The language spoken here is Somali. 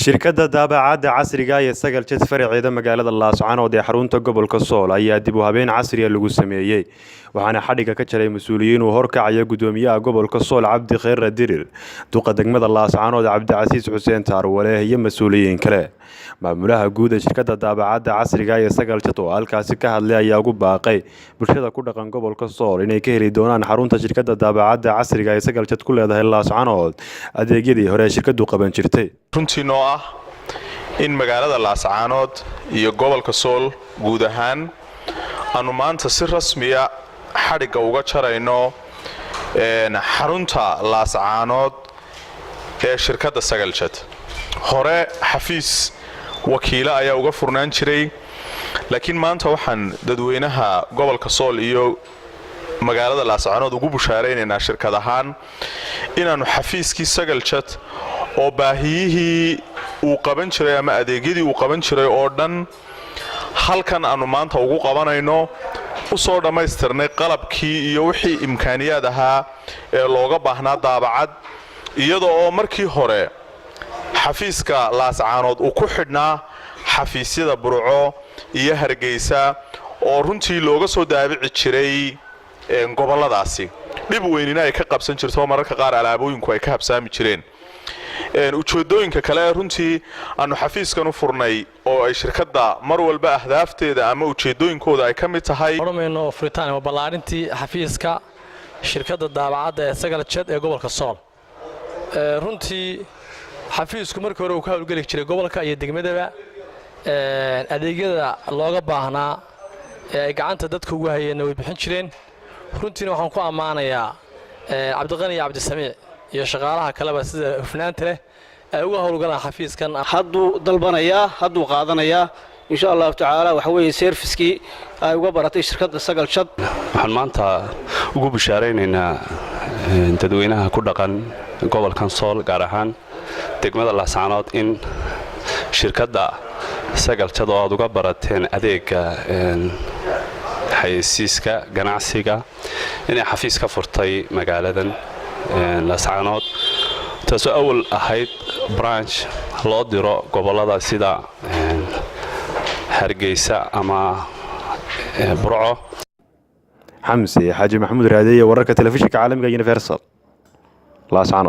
shirkadda daabacaadda casriga ah ee sagal jet faraceeda magaalada Laascaanood ee xarunta gobolka Sool ayaa dib u habeen casri ah lagu sameeyay waxaana xadhiga ka jiray mas'uuliyiin uu horkacaya gudoomiyaha gobolka Sool Cabdi Khayr Dirir duqa degmada Laascaanood Cabdi Casiis Xuseen Taarwale iyo mas'uuliyiin kale maamulaha guud ee shirkadda daabacaadda casriga ah ee sagal jet oo halkaasi ka hadlay ayaa ugu baaqay bulshada ku dhaqan gobolka Sool inay ka heli doonaan xarunta shirkadda daabacaadda casriga ah ee sagal jet ku leedahay Laascaanood adeegyadii hore shirkaddu qaban jirtay runtii noo ah in magaalada Laascaanood iyo gobolka Sool guud ahaan aanu maanta si rasmi ah xadhiga uga jarayno xarunta Laascaanood ee shirkadda Sagal Jet hore xafiis wakiila ayaa uga furnaan jiray laakiin maanta waxaan dadweynaha gobolka Sool iyo magaalada Laascaanood ugu bushaareynaa shirkad ahaan inaanu xafiiskii Sagal Jet oo baahiyihii uu qaban jiray ama adeegyadii uu qaban jiray oo dhan halkan aanu maanta ugu qabanayno u soo dhamaystirnay qalabkii iyo wixii imkaaniyaad ahaa ee looga baahnaa daabacad iyadoo oo markii hore xafiiska Laascaanood uu ku xidhnaa xafiisyada Burco iyo Hargeysa oo runtii looga soo daabici jiray goboladaasi dhib weynina ay ka qabsan jirto mararka qaar alaabooyinku ay ka habsaami jireen ujeedooyinka kale runtii aanu xafiiskan u furnay oo ay shirkadda mar walba ahdaafteeda ama ujeedooyinkooda ay ka mid tahay hormayno furitaan ama ballaarintii xafiiska shirkadda daabacadda ee Sagal Jet ee gobolka Sool runtii xafiisku markii hore uu ka hawlgeli jiray gobolka iyo degmadaba adeegyada looga baahnaa ee ay gacanta dadka ugu hayeen way bixin jireen runtiina waxaan ku ammaanayaa Cabdiqani iyo Cabdisamiic iyo shaqaalaha kaleba sida hufnaanta leh ay uga hawlgalaan xafiiskan hadduu dalbanayaa hadduu qaadanayaa insha Allah tacaala waxa weeye servicekii ay uga baratay shirkadda Sagal Jet waxaan maanta ugu bushaareynaa dadweynaha ku dhaqan gobolkan Sool gaar ahaan degmada Laascaanood in shirkadda Sagal Jet oo aad uga barateen adeega xayeysiiska ganacsiga inay xafiis ka furtay magaaladan Laascaanood taasoo awal ahayd branch loo diro gobolada sida Hargeysa ama Burco Xamsi Xaaji Maxamuud Raadiye wararka telefishinka caalamiga Universal Laascaanood